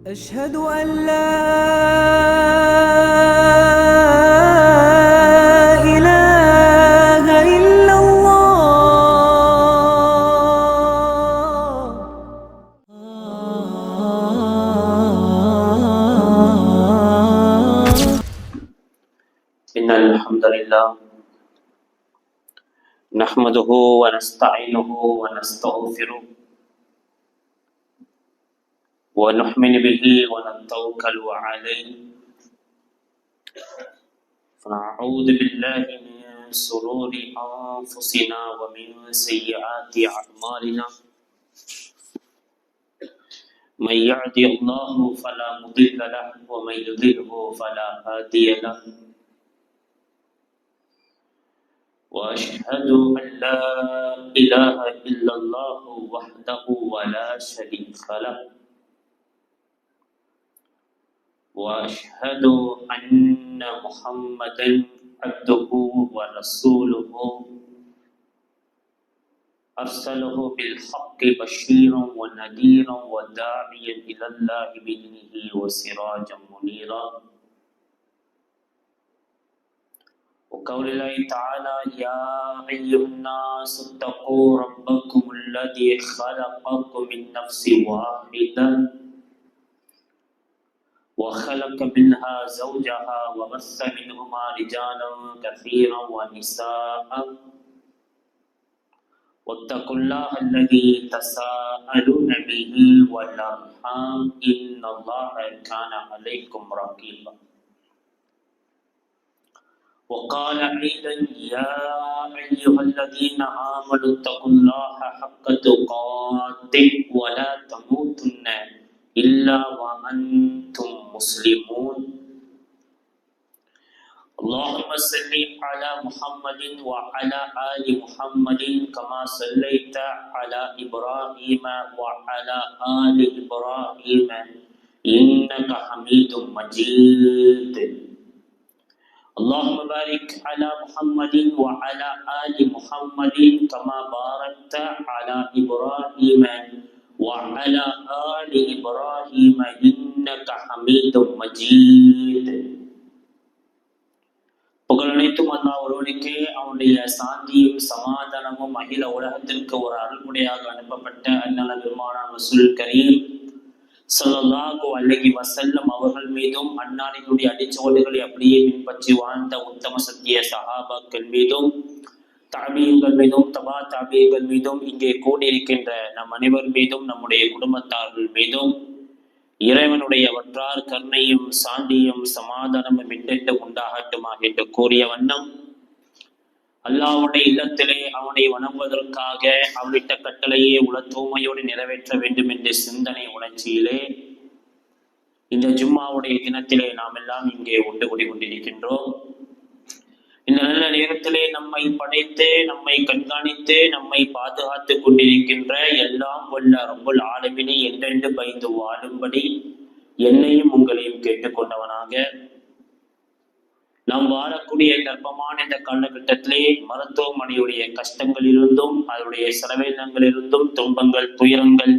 أشهد أن لا إله إلا الله. إن الحمد لله نحمده ونستعينه ونستغفره ونؤمن به ونتوكل عليه ونعوذ بالله من شرور أنفسنا ومن سيئات أعمالنا من يهده الله فلا مضل له ومن يضلل فلا هادي له وأشهد أن لا إله إلا الله وحده ولا شريك له وأشهد أن محمدا عبده ورسوله أرسله بالحق بشيرا ونذيرا وداعيا إلى الله بإذنه وسراجا منيرا وقول الله تعالى يا أيها الناس اتقوا ربكم الذي خلقكم من نفس واحدة وخلق منها زوجها وبث منهما رجالا كثيرا ونساء واتقوا الله الذي تساءلون به والأرحام إن الله كان عليكم رقيبا وقال أيضا يا أيها الذين آمنوا اتقوا الله حق تقاته ولا تموتن إلا وأنتم مسلمون اللهم صل على محمد وعلى آل محمد كما صليت على إبراهيم وعلى آل إبراهيم إنك حميد مجيد اللهم بارك على محمد وعلى آل محمد كما باركت على إبراهيم وعلى آل إبراهيم إنك حميد مجيد. புகழ் அனைத்தும் அல்லாஹ் ஒருவனுக்கே, அவனுடைய சாந்தியும் சமாதானமும் அகில உலகத்திற்கு ஒரு அருள்முறையாக அனுப்பப்பட்ட அன்னல பெருமானார் ரசூல் கரீம் ஸல்லல்லாஹு அலைஹி வஸல்லம் அவர்கள் மீதும் அன்னாரினுடைய அடிச்சுவடுகளை அப்படியே பின்பற்றி வாழ்ந்த உத்தம சத்திய சஹாபாக்கள் மீதும் தாபியங்கள் மீதும் தபா தாபியங்கள் மீதும் இங்கே கூடியிருக்கின்ற நம் அனைவர் மீதும் நம்முடைய குடும்பத்தார்கள் மீதும் இறைவனுடைய வற்றார் கருணையும் சாந்தியும் சமாதானமும் என்றென்று உண்டாகட்டுமாக என்று கூறிய வண்ணம் அல்லாஹ்வுடைய இல்லத்திலே அவனை வணங்குவதற்காக அவனிட்ட கட்டளையே உல தூய்மையோடு நிறைவேற்ற வேண்டும் என்ற சிந்தனை உணர்ச்சியிலே இந்த ஜும்மாவுடைய தினத்திலே நாம் எல்லாம் இங்கே ஒன்று கூடி கொண்டிருக்கின்றோம். இந்த நல்ல நேரத்திலே நம்மை படைத்து நம்மை கண்காணித்து நம்மை பாதுகாத்து கொண்டிருக்கின்ற எல்லாம் வல்ல ரப்புல் ஆலமீனை என்றென்று பயந்து வாழும்படி என்னையும் உங்களையும் கேட்டுக்கொண்டவனாக நாம் வாழக்கூடிய கர்ப்பமான இந்த காலகட்டத்திலே மருத்துவமனையுடைய கஷ்டங்களிலிருந்தும் அதனுடைய செலவினங்களிலிருந்தும் துன்பங்கள் துயரங்கள்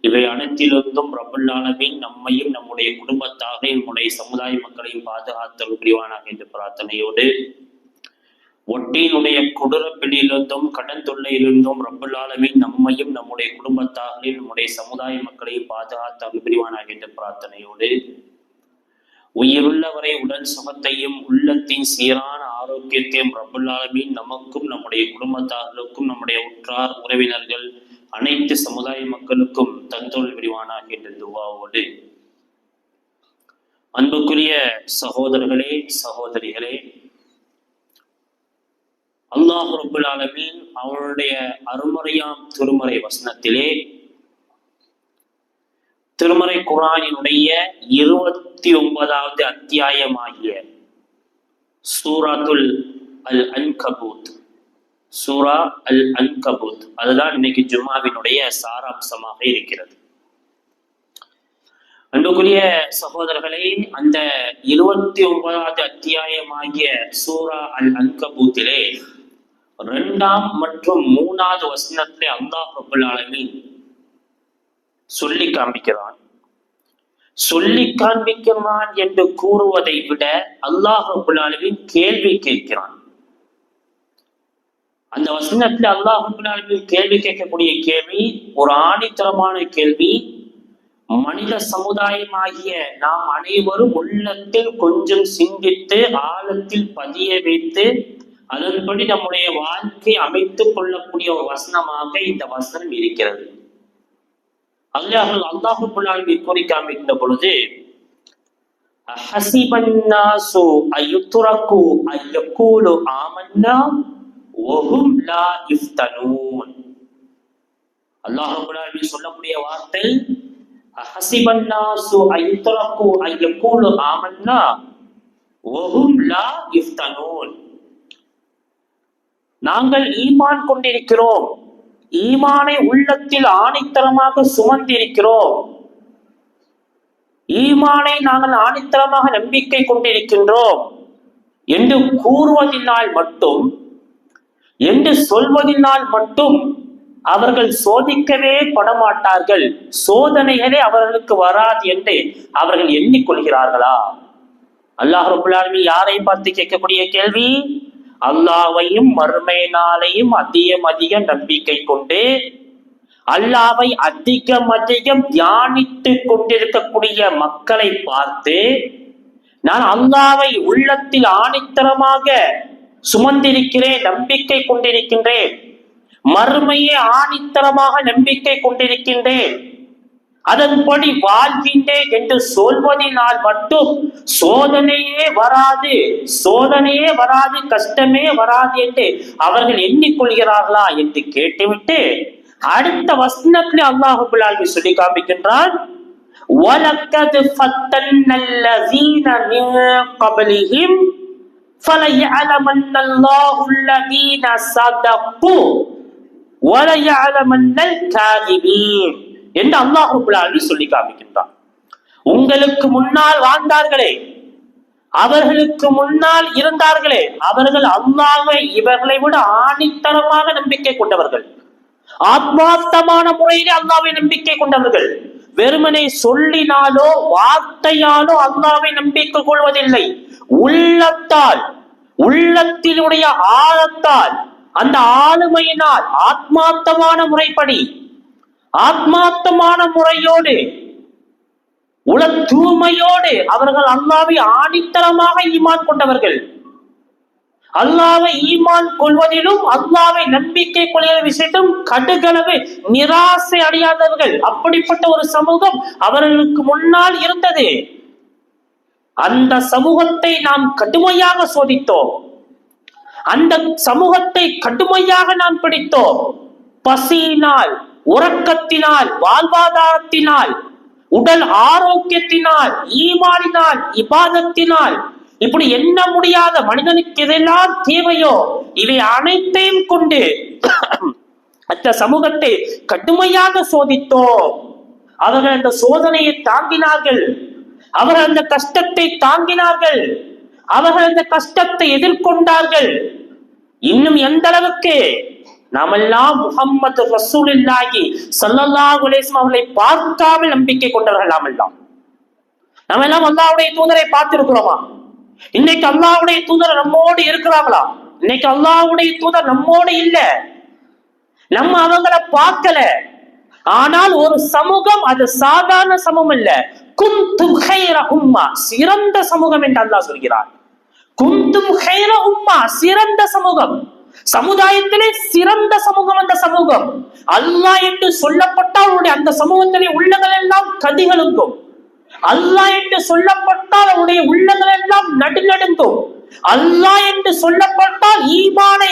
இவை அனைத்திலிருந்தும் ரப்புல் ஆலமீன் நம்மையும் நம்முடைய குடும்பத்தாக நம்முடைய சமுதாய மக்களையும் பாதுகாத்தல் புரிவானாக என்று பிரார்த்தனையோடு ஒட்டியினுடைய கொடூர பிடியிலிருந்தும் கடன் தொல்லையிலிருந்தும் ரப்புல் ஆலமீன் நம்மையும் நம்முடைய குடும்பத்தாக நம்முடைய சமுதாய மக்களையும் பாதுகாத்தல் புரிவானாக என்ற பிரார்த்தனையோடு உயிருள்ளவரை உடல் சுகத்தையும் உள்ளத்தின் சீரான ஆரோக்கியத்தையும் ரப்புல் ஆலமீன் நமக்கும் நம்முடைய குடும்பத்தார்களுக்கும் நம்முடைய உற்றார் உறவினர்கள் அனைத்து சமுதாய மக்களுக்கும் தந்தொழில் விரிவானாக என்ற துவாவோடு அன்புக்குரிய சகோதரர்களே சகோதரிகளே, அல்லாஹ் ரப்புல் ஆலமீன் அவருடைய அருமறையாம் திருமறை வசனத்திலே திருமறை குர்ஆனினுடைய 29வது அத்தியாயமாகிய சூரத்துல் அல் அன்கபூத், சூரா அல் அன்கபூத், அதுதான் இன்னைக்கு ஜும்மாவினுடைய சாராம்சமாக இருக்கிறது. அன்புக்குரிய சகோதரர்களே, அந்த 29வது அத்தியாயமாகிய சூரா அல் அன்கபூத்திலே 2ஆம் மற்றும் 3வது வசனத்திலே அல்லாஹ் ரப்புல் ஆலமீன் சொல்லி காண்பிக்கிறான். சொல்லி காண்பிக்கிறான் என்று கூறுவதை விட அல்லாஹ் ரப்பல் ஆலமீன் கேள்வி கேட்கிறான். அந்த வசனத்தில் அல்லாஹ் ரப்பல் ஆலமீன் கேள்வி கேட்கக்கூடிய கேள்வி ஒரு ஆணித்தரமான கேள்வி. மனித சமுதாயமாகிய நாம் அனைவரும் உள்ளத்தில் கொஞ்சம் சிந்தித்து ஆழத்தில் பதிய வைத்து அதன்படி நம்முடைய வாழ்க்கை அமைத்துக் கொள்ளக்கூடிய ஒரு வசனமாக இந்த வசனம் இருக்கிறது. அல்லாஹ் ரப்பல் ஆலமீன் கூறி காண்பிக்கின்ற பொழுது அஹஸிபன் நாஸு அய்யுத்ரகு அய்யகூலு ஆமன்னா வஹும் லா யுஃப்தனூன். அல்லாஹ் ரப்பல் ஆலமீன் சொல்லக்கூடிய வார்த்தை அஹஸிபன் நாஸு அய்யுத்ரகு அய்யகூலு ஆமன்னா வஹும் லா யுஃப்தனூன். நாங்கள் ஈமான் கொண்டிருக்கிறோம், ஈமானை உள்ளத்தில் ஆணித்தரமாக சுமந்திருக்கிறோம், ஈமானை நாங்கள் ஆணித்தரமாக நம்பிக்கை கொண்டிருக்கின்றோம் என்று கூறுவதினால் மட்டும், என்று சொல்வதனால் மட்டும் அவர்கள் சோதிக்கவே படமாட்டார்கள், சோதனைகளே அவர்களுக்கு வராது என்று அவர்கள் எண்ணிக்கொள்கிறார்களா? அல்லாஹ் ரப்பல் ஆலமீன் யாரை பார்த்து கேட்கக்கூடிய கேள்வி? அல்லாஹ்வையும் மறுமை நாளையும் அதிக நம்பிக்கை கொண்டு அல்லாஹ்வை அதிகம் தியானித்து கொண்டிருக்கக்கூடிய மக்களை பார்த்து, நான் அல்லாஹ்வை உள்ளத்தில் ஆணித்தரமாக சுமந்திருக்கிறேன், நம்பிக்கை கொண்டிருக்கின்றேன், மறுமையை ஆணித்தரமாக நம்பிக்கை கொண்டிருக்கின்றேன், அதன்படி வாழ்கின்றேன் என்று சொல்வதனால் மட்டும் சோதனையே வராது, சோதனையே வராது, கஷ்டமே வராது என்று அவர்கள் எண்ணிக்கொள்கிறார்களா என்று கேட்டுவிட்டு அடுத்த வசனத்தில் அல்லாஹ் ரப்பல் ஆலமீன் சொல்லி காண்பிக்கின்றான், வலக்கத் ஃபத்தன்னல்லதீன மின் கப்லிஹிம் ஃபலயஅலமன்னல்லாஹுல்லதீன ஸதகு வலயஅலமன்னல் காதிபீன் என்று அல்லாஹ் ரப்பல் ஆலமீன் சொல்லி காண்பிக்கின்றான். உங்களுக்கு முன்னால் வாழ்ந்தார்களே, அவர்களுக்கு முன்னால் இருந்தார்களே, அவர்கள் அல்லாஹ்வை இவர்களை விட ஆணித்தரமாக நம்பிக்கை கொண்டவர்கள், ஆத்மார்த்தமான முறையிலே அல்லாஹ்வை நம்பிக்கை கொண்டவர்கள். வெறுமனை சொல்லினாலோ வார்த்தையாலோ அல்லாஹ்வை நம்பிக்கை கொள்வதில்லை, உள்ளத்தால், உள்ளத்தினுடைய ஆழத்தால், அந்த ஆளுமையினால் ஆத்மார்த்தமான முறைப்படி, ஆத்மார்த்தமான முறையோடு, உள தூய்மையோடு அவர்கள் அல்லாஹ்வை ஆணித்தரமாக ஈமான் கொண்டவர்கள். அல்லாஹ்வை ஈமான் கொள்வதிலும் அல்லாஹ்வை நம்பிக்கை கொள்கிற விஷயத்திலும் கடுகளவு நிராசை அடையாதவர்கள். அப்படிப்பட்ட ஒரு சமூகம் அவர்களுக்கு முன்னால் இருந்தது. அந்த சமூகத்தை நாம் கடுமையாக சோதித்தோம், அந்த சமூகத்தை கடுமையாக நாம் பிடித்தோம். பசியினால், உறக்கத்தினால், வாழ்வாதாரத்தினால், உடல் ஆரோக்கியத்தினால், ஈமானினால், இபாதத்தினால், இப்படி எண்ண முடியாத மனிதனுக்கு எதெல்லாம் தேவையோ இவை அனைத்தையும் கொண்டு அந்த சமூகத்தை கடுமையாக சோதித்தோம். அவர்கள் அந்த சோதனையை தாங்கினார்கள், அவர்கள் அந்த கஷ்டத்தை தாங்கினார்கள், அவர்கள் அந்த கஷ்டத்தை எதிர்கொண்டார்கள். இன்னும் எந்த அளவுக்கு நாமெல்லாம் முஹம்மது ரசூலுல்லாஹி ஸல்லல்லாஹு அலைஹி வஸல்லம் அவர்களை பார்க்காமல் நம்பிக்கை கொண்டவர்கள். நாமெல்லாம் அல்லாஹ்வுடைய தூதரை பார்த்திருக்கிறோமா? இன்னைக்கு அல்லாஹ்வுடைய தூதர் நம்மோடு இருக்கிறாங்களா? இன்னைக்கு அல்லாஹ்வுடைய தூதர் நம்மோடு இல்ல, நம்ம அவங்களை பார்க்கல. ஆனால் ஒரு சமூகம், அது சாதாரண சமூகம் இல்ல, குந்தும் கைர உம்மா, சிறந்த சமூகம் என்று அல்லாஹ் சொல்கிறார். குந்தும் கைர உம்மா, சிறந்த சமூகம், சமுதாயத்திலே சிறந்த சமூகம். அந்த சமூகம் அல்லாஹ் என்று சொல்லப்பட்டால் அந்த சமூகத்திலே உள்ளங்கள் எல்லாம் கதிகளுக்கும், அல்லாஹ் என்று சொல்லப்பட்டால் அவருடைய உள்ளங்கள் எல்லாம் நடுநடுங்கும். அல்லாஹ் என்று சொல்லப்பட்டால் ஈமானை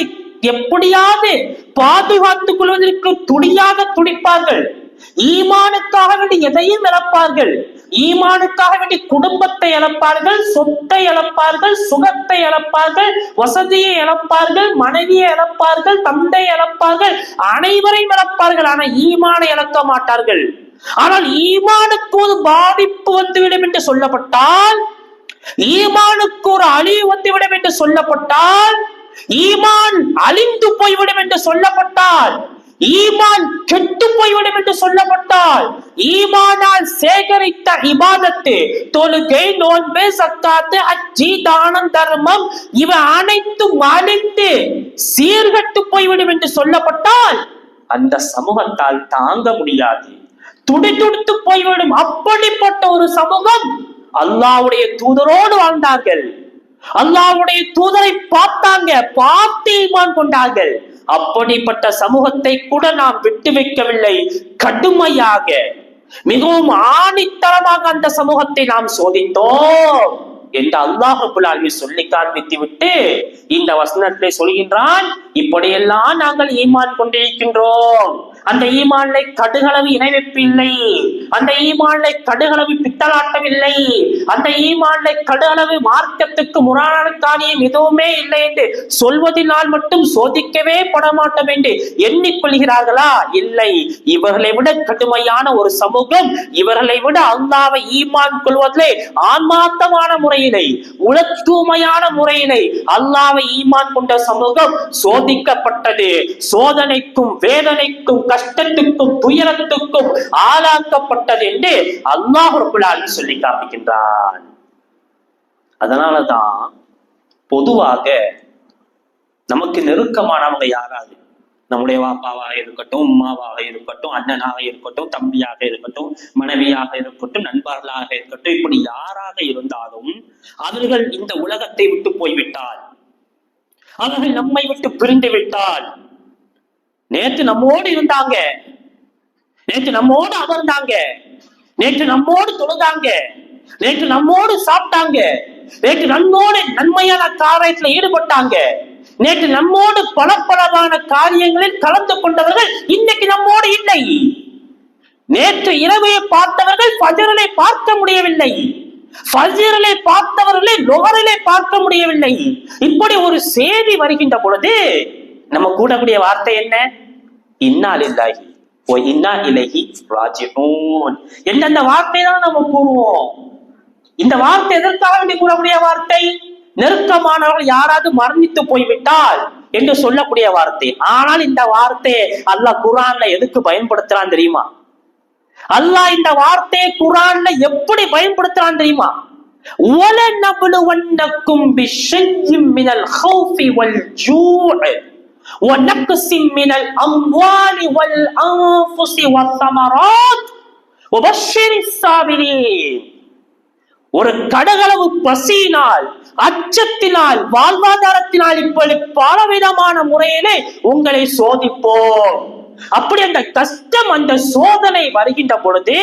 எப்படியாவது பாதுகாத்துக் கொள்வதற்கு துடியாக துடிப்பார்கள். ஈமானுக்காக வேண்டி எதையும் இழப்பார்கள். ஈமானுக்காக வேண்டி குடும்பத்தை இழப்பார்கள், சொத்தை இழப்பார்கள், சுகத்தை இழப்பார்கள், வசதியை இழப்பார்கள், மனைவியை இழப்பார்கள், தந்தை இழப்பார்கள், அனைவரையும் இழப்பார்கள். ஆனால் ஈமானை இழக்க மாட்டார்கள். ஆனால் ஈமானுக்கு ஒரு பாதிப்பு வந்துவிடும் என்று சொல்லப்பட்டால், ஈமானுக்கு ஒரு அழிவு வந்துவிடும் என்று சொல்லப்பட்டால், ஈமான் அழிந்து போய்விடும் என்று சொல்லப்பட்டால் ஈமான் கெட்டு போய்விடும் என்று சொல்லப்பட்டால் ஈமானால் சேகரித்த இபாதத்து, தொழுகை, நோன்பு, சக்காத்து, ஹஜ்ஜி, தானம், தர்மம் இவை அனைத்தும் அழிந்து சீர்கட்டு போய்விடும் என்று சொல்லப்பட்டால் அந்த சமூகத்தால் தாங்க முடியாது, துடிதுடித்து போய்விடும். அப்படிப்பட்ட ஒரு சமூகம் அல்லாஹ்வுடைய தூதரோடு வாழ்ந்தார்கள். அல்லாஹ்வுடைய தூதரை பார்த்தாங்க, பார்த்து ஈமான் கொண்டார்கள். அப்படிப்பட்ட சமூகத்தை கூட நாம் விட்டு வைக்கவில்லை. கடுமையாக, மிகவும் ஆணித்தரமாக அந்த சமூகத்தை நாம் சோதித்தோம் என்று அல்லாஹ் ரப்பல் ஆலமீன் சொல்லி காண்பித்து விட்டு இந்த வசனத்தை சொல்கின்றான், இப்படியெல்லாம் நாங்கள் ஈமான் கொண்டிருக்கின்றோம். அந்த ஈமானை கடுகளவு இணை வைப்பில்லை, அந்த ஈமானை கடுகளவு பித்தலாட்டம் இல்லை, அந்த ஈமானை கடுகளவு மார்க்கத்துக்கு முரணான காரியம் எதுவுமே இல்லை என்று சொல்வதனால் மட்டும் சோதிக்கவே படமாட்டோம் என்று எண்ணிக்கொள்கிறார்களா? இல்லை. இவர்களை விட கடுமையான ஒரு சமூகம், இவர்களை விட அல்லாஹ்வை ஈமான் கொள்வதிலே ஆன்மார்த்தமான முறையிலே, உளத்தூய்மையான முறையிலே அல்லாஹ்வை ஈமான் கொண்ட சமூகம் சோதிக்கப்பட்டது. சோதனைக்கும் வேதனைக்கும் கஷ்டத்துக்கும் துயரத்துக்கும் ஆளாக்கப்பட்டது என்று அல்லாஹ் ரப்பல் ஆலமீன் சொல்லி காண்பிக்கின்றான். அதனாலதான் பொதுவாக நமக்கு நெருக்கமானவங்க யாராவது, நம்முடைய வாப்பாவாக இருக்கட்டும், உம்மாவாக இருக்கட்டும், அண்ணனாக இருக்கட்டும், தம்பியாக இருக்கட்டும், மனைவியாக இருக்கட்டும், நண்பர்களாக இருக்கட்டும், இப்படி யாராக இருந்தாலும் அவர்கள் இந்த உலகத்தை விட்டு போய்விட்டால், அவர்கள் நம்மை விட்டு பிரிந்து விட்டால், நேற்று நம்மோடு இருந்தாங்க, நேற்று நம்மோடு அமர்ந்தாங்க, நேற்று நம்மோடு தொழுதாங்க, நேற்று நம்மோடு சாப்பிட்டாங்க, நேற்று நம்மோடு நன்மையான காரியத்தில் ஈடுபட்டாங்க, நேற்று நம்மோடு பலப்பலமான காரியங்களில் கலந்து கொண்டவர்கள் இன்னைக்கு நம்மோடு இல்லை. நேற்று இரவையை பார்த்தவர்கள் ஃபஜ்ரிலே பார்க்க முடியவில்லை, ஃபஜ்ரிலே பார்த்தவர்களை லொஹரிலே பார்க்க முடியவில்லை. இப்படி ஒரு செய்தி வருகின்ற பொழுது நம்ம கூடக்கூடிய வார்த்தை என்ன? இன்னா லில்லாஹி வ இன்னா இலைஹி ராஜிஊன் என்ற அந்த வார்த்தை தான் நம்ம கூறுவோம். இந்த வார்த்தை எதற்காக வேண்டி கூறக்கூடிய வார்த்தை? நெருக்கமானவர்கள் யாராவது மரணித்து போய்விட்டால் என்று சொல்லக்கூடிய வார்த்தை. ஆனால் இந்த வார்த்தையை அல்லாஹ் குர்ஆன்ல எதுக்கு பயன்படுத்துறான் தெரியுமா? அல்லாஹ் இந்த வார்த்தையை குர்ஆன்ல எப்படி பயன்படுத்துறான் தெரியுமா? வலனப்லுவன்னக்கும் பிஷைஇம் மினல் ஹௌஃபி வல் ஜூஅ் وَنَقْصٍ مِّنَ الْأَمْوَالِ وَالْأَنفُسِ وَالثَّمَرَاتِ وَبَشِّرِ الصَّابِرِينَ. ஒரு கடகளவு பசியினால், அச்சத்தினால், வாழ்வாதாரத்தினால் இப்படி பலவிதமான முறையிலே உங்களை சோதிப்போம். அப்படி அந்த கஷ்டம், அந்த சோதனை வருகின்ற பொழுது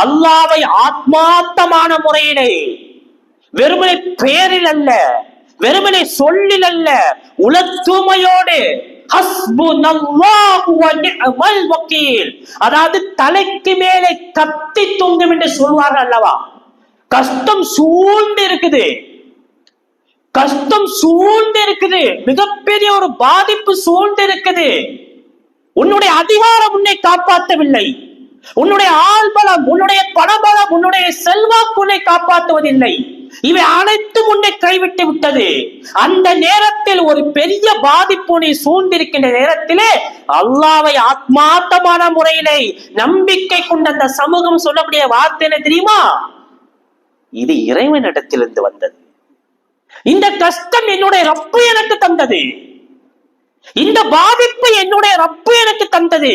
அல்லாஹ்வை ஆத்மார்த்தமான முறையிலே, வெறுமனே பெயரில் அல்ல, வெறுமனே சொல்லில் அல்ல, உளத்தூய்மையோடு ஹஸ்புனல்லாஹு வ நிஅமல் வக்கீல், அதாவது தலைக்கு மேலே கத்தி தொங்கும் என்று சொல்வார்கள் அல்லவா? கஷ்டம் சூழ்ந்து இருக்குது, கஷ்டம் சூழ்ந்து இருக்குது, மிகப்பெரிய ஒரு பாதிப்பு சூழ்ந்து இருக்குது. உன்னுடைய அதிகாரம் உன்னை காப்பாற்றவில்லை, உன்னுடைய ஆள்பலம், உன்னுடைய பணபலம், உன்னுடைய செல்வாக்கு உன்னை காப்பாற்றுவதில்லை. இவை அனைத்தும் உன்னை கைவிட்டு விட்டது. அந்த நேரத்தில் ஒரு பெரிய பாதிப்பு நீ சூழ்ந்திருக்கின்ற நேரத்திலே அல்லாஹ்வை ஆத்மார்த்தமான முறையிலே நம்பிக்கை கொண்ட அந்த சமூகம் சொல்லக்கூடிய வார்த்தை என்ன தெரியுமா? இது இறைவனிடத்திலிருந்து வந்தது. இந்த கஷ்டம் என்னுடைய ரப்பு எனக்கு தந்தது, இந்த பாதிப்பு என்னுடைய ரப்பு எனக்கு தந்தது.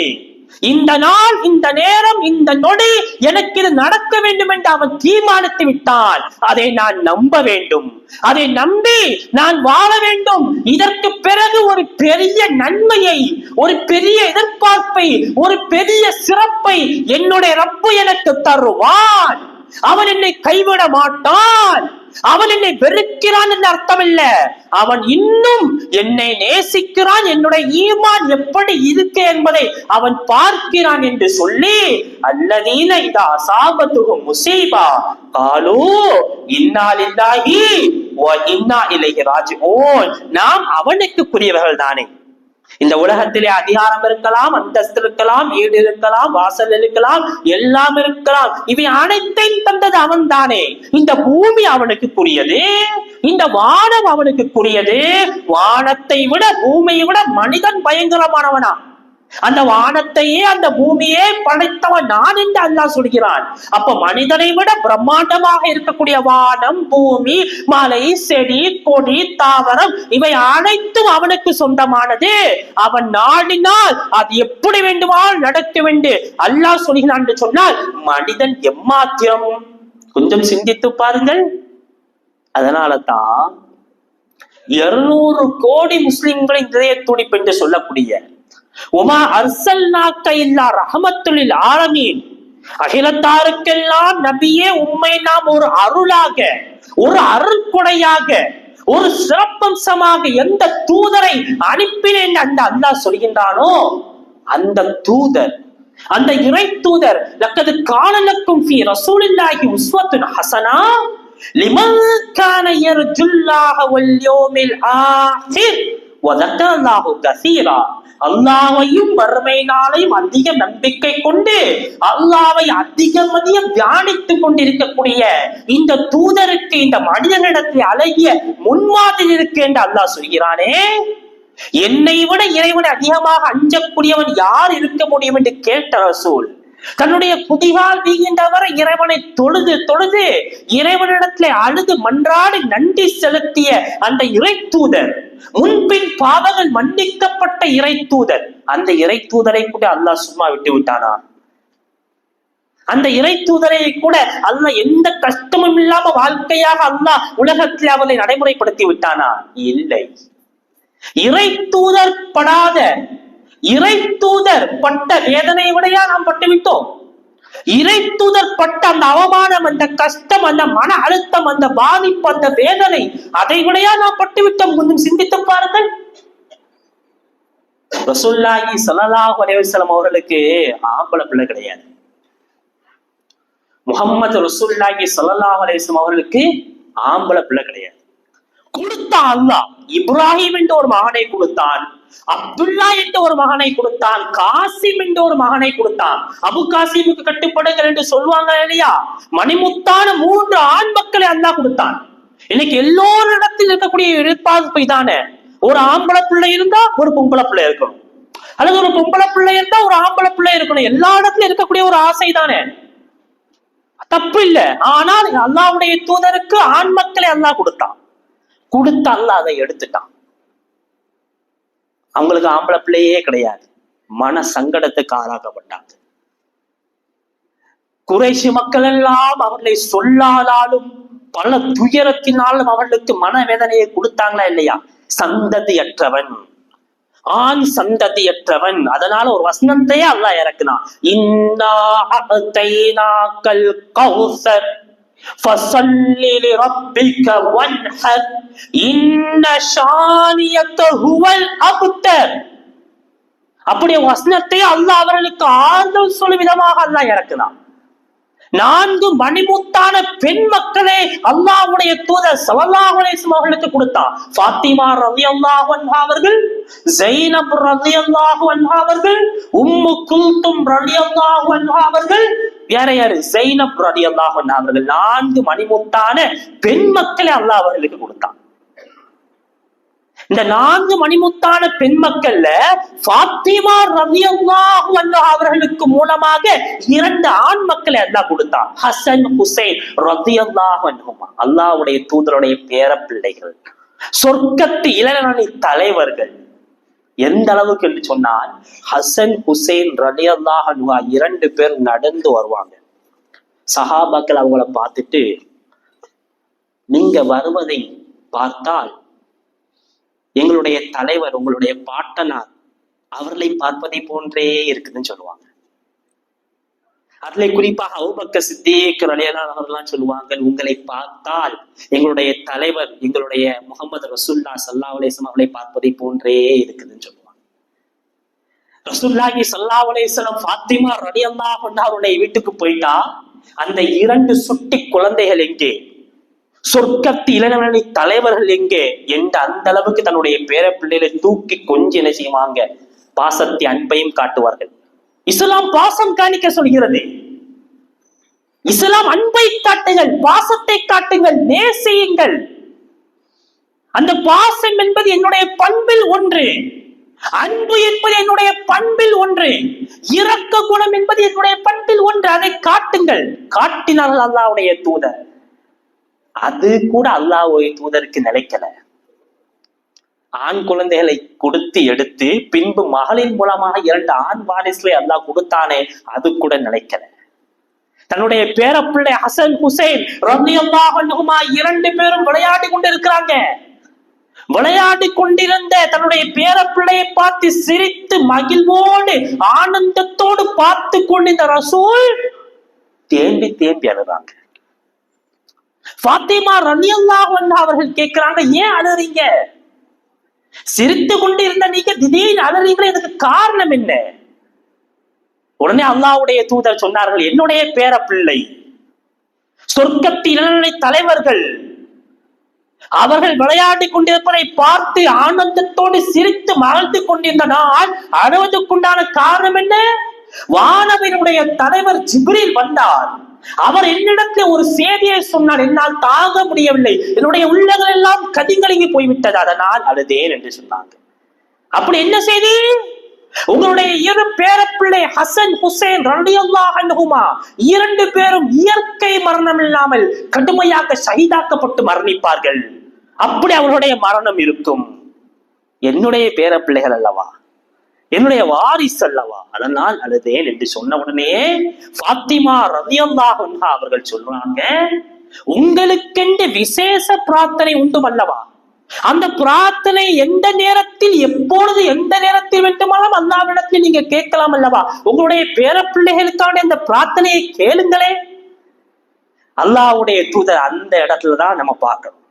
இந்த நாள், இந்த நேரம், இந்த நொடி எனக்கு இது நடக்க வேண்டும் என்று அவன் தீர்மானித்து விட்டான். அதை நான் நம்ப வேண்டும், அதை நம்பி நான் வாழ வேண்டும். இதற்கு பிறகு ஒரு பெரிய நன்மையை, ஒரு பெரிய எதிர்பார்ப்பை, ஒரு பெரிய சிறப்பை என்னுடைய ரப்பு எனக்கு தருவான். அவன் என்னை கைவிட மாட்டான். அவன் என்னை வெறுக்கிறான் என்று அர்த்தம் இல்ல, அவன் இன்னும் என்னை நேசிக்கிறான், என்னுடைய ஈமான் எப்படி இருக்கு என்பதை அவன் பார்க்கிறான் என்று சொல்லி, அல்லதீன இதா அஸாபத்துஹும் முஸீபா காலூ இன்னா லில்லாஹி வ இன்னா இலைஹி ராஜிஊன். நாம் அவனுக்குரியவர்கள் தானே. இந்த உலகத்திலே அதிகாரம் இருக்கலாம், அந்தஸ்து இருக்கலாம், வீடு இருக்கலாம், வாசல் இருக்கலாம், எல்லாம் இருக்கலாம். இவை அனைத்தையும் தந்தது அவன் தானே. இந்த பூமி அவனுக்கு கூறியது, இந்த வானம் அவனுக்கு கூறியது. வானத்தை விட பூமியை விட மனிதன் பயங்கரமானவனா? அந்த வானத்தையே அந்த பூமியே படைத்தவன் நான் என்று அல்லாஹ் சொல்கிறான். அப்ப மனிதனை விட பிரம்மாண்டமாக இருக்கக்கூடிய வானம், பூமி, மலை, செடி, கொடி, தாவரம் இவை அனைத்தும் அவனுக்கு சொந்தமானது. அவன் நாடினால் அது எப்படி வேண்டுமானால் நடக்க வேண்டும் அல்லாஹ் சொல்கிறான் என்று சொன்னால் மனிதன் எம்மாத்திரம்? கொஞ்சம் சிந்தித்து பாருங்கள். அதனால தான் 200 கோடி முஸ்லிம்களின் இதய துடிப்பு என்று சொல்லக்கூடிய உமா அர்சல்நாக்க இல்லா ரஹமத்துல் லில் ஆலமீன், அகிலத்தாருக்கெல்லாம் நபியே உம்மை நாம் ஒரு அருளாக, ஒரு அருள்கொடையாக, ஒரு சிறப்பம்சமாக எந்த தூதரை அனுப்பினேன் அந்த அல்லாஹ் சொல்கின்றானோ அந்த தூதர், அந்த இறை தூதர் லக்கது கான லக்கும் ஃபீ ரசூலில்லாஹி உஸ்வத்துன் ஹஸனா லிமன் கான யர்ஜுல்லாஹ வல் யௌமில் ஆகிர் வ ذكرல்லாஹு கஸீரா. அல்லாஹ்வையும் மறுமை நாளையும் அதிக நம்பிக்கை கொண்டு அல்லாஹ்வை அதிகம் தியானித்துக் கொண்டிருக்கக்கூடிய இந்த தூதருக்கு இந்த மனிதனிடத்தில் அழகிய முன்மாதிரி இருக்கு என்று அல்லாஹ் சொல்கிறானே. என்னை விட இறைவனை அதிகமாக அஞ்சக்கூடியவன் யார் இருக்க முடியும் என்று கேட்ட ரசூல் தன்னுடைய குதிகால் வீகின்றவரை இறைவனை தொழுது தொழுது இறைவனிடத்திலே அழுது மன்றாடி நன்றி செலுத்திய அந்த இறை தூதர், முன்பின் பாவங்கள் மன்னிக்கப்பட்ட இறை தூதர், அந்த இறை தூதரை கூட அல்லாஹ் சும்மா விட்டு விட்டானா? அந்த இறை தூதரை கூட அல்லாஹ் எந்த கஷ்டமும் இல்லாம வாழ்க்கையாக அல்லாஹ் உலகத்தில் அவரை நடைமுறைப்படுத்தி விட்டானா? இல்லை. இறை தூதர் படாத, இறை தூதர் பட்ட வேதனை விடையா நாம் பட்டுவிட்டோம்? இறை தூதர் பட்ட அந்த அவமானம், அந்த கஷ்டம், அந்த மன அழுத்தம், அந்த பாதிப்பு, அந்த வேதனை, அதை விடையா நாம் பட்டுவிட்டோம்? கொஞ்சம் சிந்தித்து பாருங்கள். ரசூலுல்லாஹி ஸல்லல்லாஹு அலைஹி வஸல்லம் அவர்களுக்கு ஆம்பளை பிள்ளை கிடையாது. முஹம்மது ரசூலுல்லாஹி ஸல்லல்லாஹு அலைஹி வஸல்லம் அவர்களுக்கு ஆம்பளை பிள்ளை கிடையாது. கொடுத்த அல்லாஹ் இப்ராஹிம் என்ற ஒரு மகனை கொடுத்தான், அப்துல்லா என்ற ஒரு மகனை கொடுத்தான், காசிம் என்ற ஒரு மகனை கொடுத்தான். அபு காசிமுக்கு கட்டுப்படுங்கள் என்று சொல்லுவாங்க இல்லையா? மணிமுத்தான 3 ஆண் மக்களை அல்லாஹ் கொடுத்தான். இன்னைக்கு எல்லோரிடத்தில் இருக்கக்கூடிய எதிர்பார்ப்பு இதானே, ஒரு ஆம்பளை பிள்ளை இருந்தா ஒரு பொம்பளை பிள்ளை இருக்கணும், அல்லது ஒரு பொம்பளை பிள்ளை இருந்தா ஒரு ஆம்பளை பிள்ளை இருக்கணும். எல்லா இடத்துல இருக்கக்கூடிய ஒரு ஆசை தானே, தப்பு இல்லை. ஆனால் அல்லாஹ்வுடைய தூதருக்கு ஆண் மக்களை அல்லாஹ் கொடுத்தான். கொடுத்த அல்லாஹ் அதை எடுத்துட்டான். அவங்களுக்கு ஆம்பளை பிள்ளையே கிடையாது. மன சங்கடத்துக்கு ஆளாக்கப்பட்டாங்க. குறைஷி மக்கள் எல்லாம் அவர்களை சொல்லாலும் பல துயரத்தினாலும் அவர்களுக்கு மனவேதனையை கொடுத்தாங்களா இல்லையா? சந்ததியற்றவன், ஆண் சந்ததியற்றவன். அதனால ஒரு வசனத்தையே அல்லாஹ் இறக்குனான். இன்னா அதைனாக்கல் கௌசர் ஃபஸல்லி லிரப்பிக வன்ஹர் இன்ன ஷானியக ஹுவல் அப்தர். அப்படியே வசனத்தை அல்லாஹ் அவர்களுக்கு ஆறுதல் சொல்லும் விதமாக அல்லாஹ் இறக்குனான். 4 மணிமுத்தான பெண் மக்களே அல்லாஹ்வுடைய தூதர் ஸல்லல்லாஹு அலைஹி வஸல்லம் அவர்களுக்கு கொடுத்தான். ஃபாத்திமா ரலியல்லாஹு அன்ஹா அவர்கள், ஸைனப் ரலியல்லாஹு அன்ஹா அவர்கள், உம்மு குல்தும் ரலியல்லாஹு அன்ஹா அவர்கள், வேற யாரு? ஸைனப் ரலியல்லாஹு அன்ஹா அவர்கள். 4 மணிமுத்தான பெண் மக்களை அல்லாஹ் அவர்களுக்கு கொடுத்தான். இந்த 4 மணிமுத்தான பெண் மக்கள்ல ஃபாத்திமா ரலியல்லாஹு அன்ஹா அவர்களுக்கு மூலமாக 2 ஆண் மக்களை அல்லாஹ் கொடுத்தான். ஹசன், ஹுசைன் ரலியல்லாஹு அன்ஹுமா அல்லாஹ்வுடைய தூதருடைய பேர பிள்ளைகள், சொர்க்கத்து இளநீ தலைவர்கள். எந்த அளவுக்கு என்று சொன்னால் ஹசன், ஹுசைன் ரலியல்லாஹு அன்ஹா 2 பேர் நடந்து வருவாங்க. சஹாபாக்கள் அவங்கள பார்த்துட்டு, நீங்க வருவதை பார்த்தால் எங்களுடைய தலைவர், உங்களுடைய பாட்டனார் அவர்களை பார்ப்பதை போன்றே இருக்குதுன்னு சொல்லுவாங்க. அதுல குறிப்பாக அபூபக்கர் சித்தீக் ரலியல்லாஹு அவர்கள்லாம் சொல்லுவாங்க, உங்களை பார்த்தால் எங்களுடைய தலைவர், எங்களுடைய முஹம்மது ரசூலுல்லாஹி ஸல்லல்லாஹு அலைஹி வஸல்லம் அவர்களை பார்ப்பதை போன்றே இருக்குதுன்னு சொல்லுவாங்க. ரசூலுல்லாஹி ஸல்லல்லாஹு அலைஹி வஸல்லம் ஃபாத்திமா ரலியல்லாஹு அன்ஹா அவருடைய வீட்டுக்கு போயிட்டா அந்த 2 சுட்டி குழந்தைகள் எங்கே, சொர்க்கத்து இளநீ தலைவர்கள் எங்கே என்ற அந்த அளவுக்கு தன்னுடைய பேர பிள்ளைகளை தூக்கி கொஞ்சம் என்ன செய்வாங்க, பாசத்தை அன்பையும் காட்டுவார்கள். இஸ்லாம் பாசம் காணிக்க சொல்கிறது. இஸ்லாம் அன்பை காட்டுங்கள், பாசத்தை காட்டுங்கள், நேசியுங்கள். அந்த பாசம் என்பது என்னுடைய பண்பில் ஒன்று. அன்பு என்பது என்னுடைய பண்பில் ஒன்று, இரக்க குணம் என்பது என்னுடைய பண்பில் ஒன்று. அதை காட்டுங்கள். காட்டினார்கள் அல்லாஹ்வுடைய தூதர். அது கூட அல்லாஹ்வுடைய தூதருக்கு நிலைக்கல. ஆண் குழந்தைகளை கொடுத்து எடுத்து பின்பு மகளின் மூலமாக 2 ஆண் வாரிசுகளை அல்லாஹ் கொடுத்தானே, அது கூட நிலைக்கல. தன்னுடைய பேரப்பிள்ளை ஹசன் ஹுசைன் ரலியல்லாஹு அன்ஹுமா 2 பேரும் விளையாடி கொண்டிருக்கிறாங்க. விளையாடி கொண்டிருந்த தன்னுடைய பேரப்பிள்ளையை பார்த்து சிரித்து மகிழ்வோடு ஆனந்தத்தோடு பார்த்து கொண்டிருந்த ரசூல் தேம்பி தேம்பி அழுறாங்க. ஃபாத்திமா ரலியல்லாஹு அன்ஹா அவர்கள் கேட்கிறாங்க, ஏன் அழுறீங்க? சிரித்து கொண்டு இருந்த நீங்க திடீர்னு அழுறீங்களே, இதுக்கு காரணம் என்ன? உடனே அல்லாஹ்வுடைய தூதர் சொன்னார்கள், என்னுடைய பேரப்பிள்ளை சொர்க்கத்தின் தலைவர்கள் அவர்கள் விளையாடி கொண்டிருப்பதை பார்த்து ஆனந்தத்தோடு சிரித்து மகிழ்ந்து கொண்டிருந்த நான் அழுவதற்குண்டான காரணம் என்ன? வானவனுடைய தலைவர் ஜிப்ரீல் வந்தார். அவர் என்னிடத்தில் ஒரு செய்தியை சொன்னார். என்னால் தாங்க முடியவில்லை, என்னுடைய உள்ளங்கள் எல்லாம் கதிகலங்கி போய்விட்டது, அதனால் அழுதேன் என்று சொன்னாங்க. அப்படி என்ன செய்தி? உங்களுடைய 2 பேரப்பிள்ளை ஹசன் ஹுசைன் ரலியல்லாஹு அன்ஹுமா 2 பேரும் இயற்கை மரணம் இல்லாமல் கடுமையாக ஷஹீதாக்கப்பட்டு மரணிப்பார்கள். அப்படி அவர்களுடைய மரணம் இருக்கும். என்னுடைய பேரப்பிள்ளைகள் அல்லவா, என்னுடைய வாரிசு அல்லவா, அதனால் அழுதேன் என்று சொன்ன உடனே ஃபாத்திமா ரலியல்லாஹு அன்ஹா அவர்கள் சொல்றாங்க, உங்களுக்கென்று விசேஷ பிரார்த்தனை உண்டு அல்லவா, அந்த பிரார்த்தனை எந்த நேரத்தில் எப்பொழுது எந்த நேரத்தில் வேண்டுமானாலும் அல்லாஹ்விடத்தில் நீங்க கேட்கலாம் அல்லவா, உங்களுடைய பேரப்பிள்ளைகளுக்கான இந்த பிரார்த்தனையை கேளுங்களே. அல்லாஹ்வுடைய தூதர் அந்த இடத்துலதான் நம்ம பார்க்கணும்.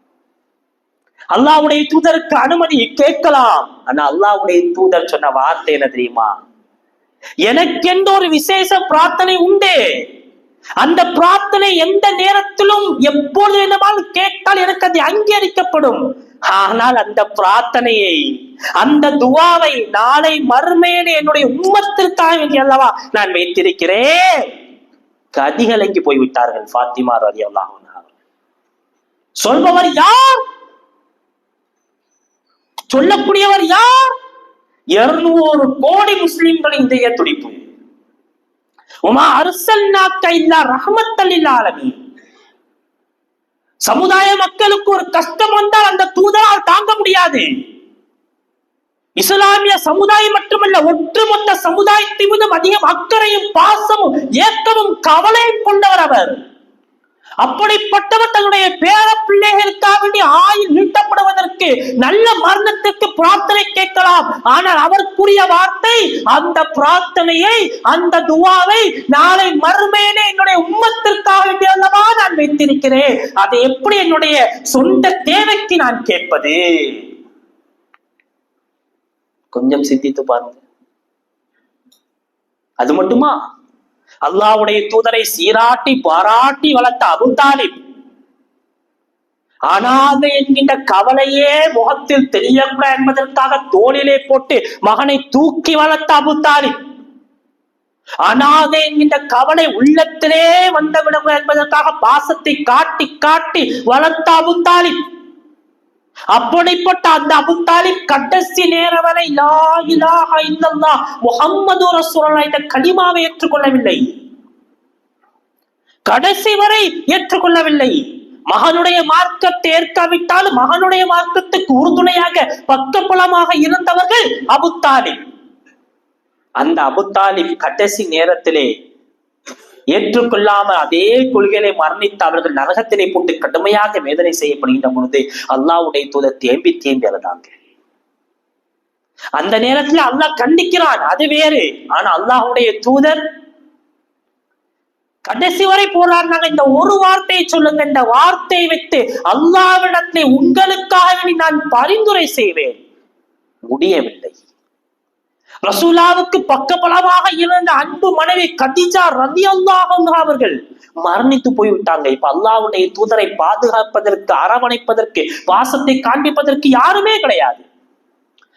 அல்லாஹ்வுடைய தூதருக்கு அனுமதி கேட்கலாம். ஆனா அல்லாஹ்வுடைய தூதர் சொன்ன வார்த்தை என்ன தெரியுமா? எனக்கென்று ஒரு விசேஷ பிரார்த்தனை உண்டு, அந்த பிரார்த்தனை எந்த நேரத்திலும் எப்பொழுது வேண்டுமானாலும் கேட்டால் எனக்கு அது அங்கீகரிக்கப்படும். ஆனால் அந்த பிரார்த்தனையை, அந்த துஆவை நாளை மறுமையிலே என்னுடைய உம்மத்திற்காக வேண்டி அல்லவா நான் வைத்திருக்கிறேன். கதிகலங்கி போய்விட்டார்கள் ஃபாத்திமா ரலியல்லாஹு அன்ஹா. சொல்பவர் யார்? சொல்லக்கூடியவர் யார்? 200 கோடி முஸ்லிம்களின் இதய துடிப்பு. உமா அர்சல்னாக இல்லா ரஹ்மத்தல் லில் ஆலமீன். சமுதாய மக்களுக்கு ஒரு கஷ்டம் வந்தால் அந்த தூதரால் தாங்க முடியாது. இஸ்லாமிய சமுதாயம் மட்டுமல்ல, ஒட்டுமொத்த சமுதாயத்தின் மீது அதிகம் அக்கறையும் பாசமும் ஏக்கமும் கவலையும் கொண்டவர் அவர். அப்படிப்பட்டவர் தன்னுடைய பேர பிள்ளைகளுக்காக வேண்டி ஆயுள் நீட்டப்படுவதற்கு, நல்ல மரணத்திற்கு பிரார்த்தனை கேட்கலாம். ஆனால் அவருக்குரிய வார்த்தை, அந்த பிரார்த்தனையை, அந்த துஆவை நாளை மறுமையிலே என்னுடைய உம்மத்திற்காக வேண்டி அல்லவா நான் வைத்திருக்கிறேன். அதை எப்படி என்னுடைய சொந்த தேவைக்கு நான் கேட்பது? கொஞ்சம் சிந்தித்து பாருங்க. அது மட்டுமா? அல்லாஹ்வுடைய தூதரை சீராட்டி பாராட்டி வளர்த்த அபூ தாலிப், அனாதை என்கின்ற கவலையே முகத்தில் தெரியக்கூடாது என்பதற்காக தோளிலே போட்டு மகனை தூக்கி வளர்த்த அபூ தாலிப், அனாதை என்கின்ற கவலை உள்ளத்திலே வந்துவிடக்கூடாது என்பதற்காக பாசத்தை காட்டி காட்டி வளர்த்த அபூ தாலிப். அப்படிப்பட்ட அந்த அபூ தாலிப் கடைசி நேரம் வரை லா இலாஹ இல்லல்லாஹ் முஹம்மது ரசூலுல்லாஹ் என்ற கலிமாவை ஏற்றுக்கொள்ளவில்லை. கடைசி வரை ஏற்றுக்கொள்ளவில்லை. மகனுடைய மார்க்கத்தை ஏற்காவிட்டாலும் மகனுடைய மார்க்கத்துக்கு உறுதுணையாக பக்கபலமாக இருந்தவர்கள் அபூ தாலிப். அந்த அபூ தாலிப் கடைசி நேரத்திலே ஏற்றுக்கொள்ளாமல் அதே கொள்கையை மரணித்து அவர்கள் நரகத்திலே போட்டு கடுமையாக வேதனை செய்யப்படுகின்ற பொழுது அல்லாஹ்வுடைய தூதர் தேம்பி தேம்பி அழுதாங்க. அந்த நேரத்தில் அல்லாஹ் கண்டிக்கிறான், அது வேறு. ஆனா அல்லாஹ்வுடைய தூதர் கடைசி வரை போராடினாங்க. இந்த ஒரு வார்த்தையை சொல்லுங்க, இந்த வார்த்தையை வைத்து அல்லாஹ்விடத்திலே உங்களுக்காக நான் பரிந்துரை செய்வேன். முடியவில்லை. ரசூலாவுக்கு பக்கபலமாக இருந்த அன்பு மனைவி கதீஜா ரலியல்லாஹு அன்ஹா அவர்கள் மரணித்து போய்விட்டாங்க. இப்ப அல்லாஹ்வுடைய தூதரை பாதுகாப்பதற்கு, அரவணைப்பதற்கு, பாசத்தை காண்பிப்பதற்கு யாருமே கிடையாது.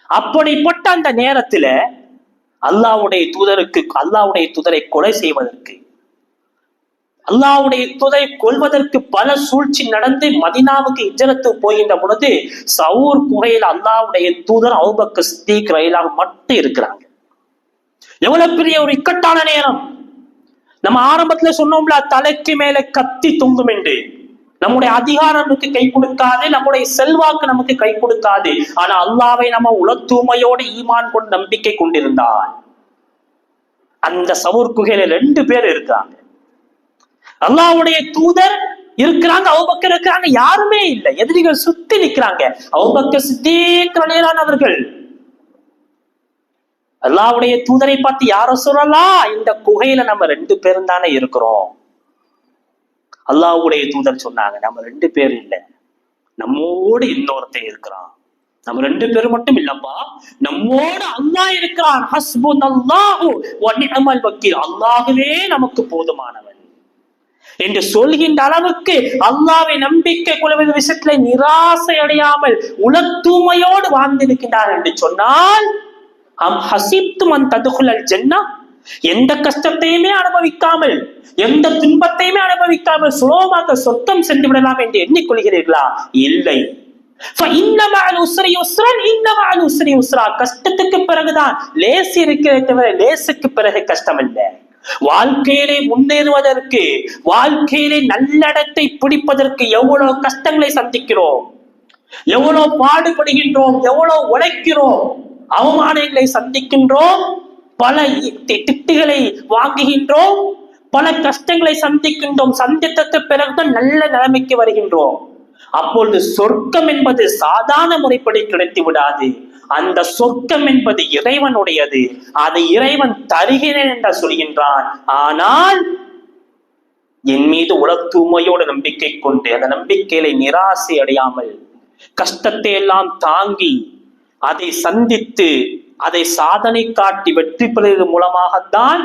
அப்படிப்பட்ட அந்த நேரத்துல அல்லாஹ்வுடைய தூதரை கொலை செய்வதற்கு அல்லாஹ்வுடைய தூதரை கொல்வதற்கு பல சூழ்ச்சி நடந்து மதீனாவுக்கு ஹிஜ்ரத்து போகின்ற பொழுது சவுர் குகையில் அல்லாஹ்வுடைய தூதர் அபூபக்கர் சித்திக் ரலியல்லாஹு மட்டும் இருக்கிறாங்க. எவ்வளவு பெரிய ஒரு இக்கட்டான நேரம். நம்ம ஆரம்பத்துல சொன்னோம்ல, தலைக்கு மேல கத்தி தொங்கும் என்று. நம்முடைய அதிகாரம் நமக்கு கை கொடுக்காது, நம்முடைய செல்வாக்கு நமக்கு கை கொடுக்காது. ஆனா அல்லாஹ்வை நம்ம உளத்தூமையோடு ஈமான் கொண்டு நம்பிக்கை கொண்டிருந்தால் அந்த சவுர் குகையில 2 பேர் இருக்காங்க. அல்லாஹ்வுடைய தூதர் இருக்கிறாங்க, அபூபக்கர் இருக்கிறாங்க, யாருமே இல்லை. எதிரிகள் சுத்தி நிற்கிறாங்க. அபூபக்கர் சித்தீக் ரலியல்லாஹு அவர்கள் அல்லாஹ்வுடைய தூதரை பார்த்து, யார சொல்லலாம், இந்த குகையில நம்ம 2 பேரும் தானே இருக்கிறோம். அல்லாஹ்வுடைய தூதர் சொன்னாங்க, நம்ம 2 பேர் இல்லை, நம்மோடு இன்னொருத்தன் இருக்கிறான். நம்ம 2 பேரும் மட்டும் இல்லப்பா, நம்மோடு அல்லாஹ் இருக்கிறான். ஹஸ்புனல்லாஹு வ நிஅமல் வக்கீல், அல்லாஹ்வே நமக்கு போதுமானவன் என்று சொல்கின்ற அளவுக்கு அல்லாஹ்வை நம்பிக்கை கொள்வது விஷயத்துல நிராசை அடையாமல் உளத்தூமையோடு வாழ்ந்திருக்கின்றார் என்று சொன்னால், எந்த கஷ்டத்தையுமே அனுபவிக்காமல், எந்த துன்பத்தையுமே அனுபவிக்காமல் சுலபமாக சொர்க்கம் சென்று விடலாம் என்று எண்ணிக்கொள்கிறீர்களா? இல்லை. கஷ்டத்துக்கு பிறகுதான் லேசு இருக்கிறது தவிர லேசுக்கு பிறகு கஷ்டம் இல்லை. வாழ்க்கையிலே முன்னேறுவதற்கு, வாழ்க்கையிலே நல்லடத்தை பிடிப்பதற்கு எவ்வளவு கஷ்டங்களை சந்திக்கிறோம், எவ்வளவு பாடுபடுகின்றோம், எவ்வளவு உழைக்கிறோம், அவமானங்களை சந்திக்கின்றோம், பல திட்டுகளை வாங்குகின்றோம், பல கஷ்டங்களை சந்திக்கின்றோம். சந்தித்ததுக்கு பிறகுதான் நல்ல நிலைமைக்கு வருகின்றோம். அப்பொழுது சொர்க்கம் என்பது சாதாரண முறைப்படி கிடைத்து விடாது. அந்த சொர்க்கம் என்பது இறைவனுடையது. அதை இறைவன் தருகிறேன் என்று சொல்கின்றான். ஆனால் என் மீது உளத்தூமையோடு நம்பிக்கை கொண்டு அந்த நம்பிக்கையில நிராசை அடையாமல் கஷ்டத்தை எல்லாம் தாங்கி அதை சந்தித்து அதை சாதனை காட்டி வெற்றி பெறுவது மூலமாகத்தான்